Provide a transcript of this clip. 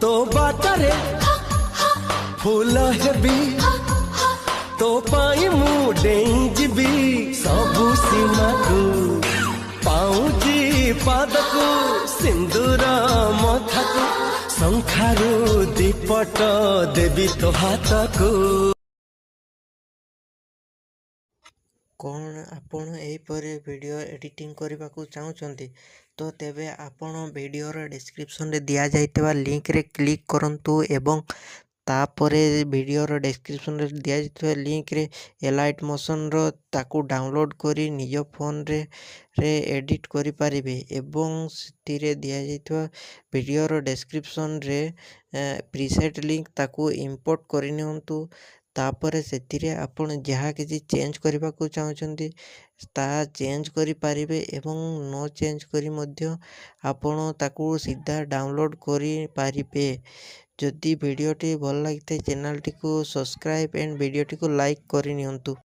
तो बाटरे फूल हेबी तो पाई मु डेई जीवी सबु सीमा को पाऊजी पादको सिंदूर मथाको शंखारू दीपट देवी तो हाथको। कौन आपण एहीपरि वीडियो एडिटिंग करने को चाहते तो तेबे आपण वीडियोर डिस्क्रिप्शन रे दिया जाइतबा लिंक रे क्लिक करंतु एवं तापरे वीडियोर डिस्क्रिप्शन रे दिया जाइतबा लिंक रे एलाइट मोशन रो ताकू डाउनलोड करी निज फोन रे एडिट करि पारिबे एवं सिथिरे दिया जाइतबा वीडियोर डिस्क्रिप्शन रे प्रीसेट लिंक ताकू इंपोर्ट करि नियंतु। तापर से आपण जहाँ किसी चेंज करने को चाहते ता चेंज करि पारिबे एवं नो चेंज करी मध्य आपण ताकू सीधा डाउनलोड करि पारिबे। जदि वीडियोटी भल लगी चैनल टी को सब्सक्राइब एंड वीडियोटी को लाइक करि नियंतु।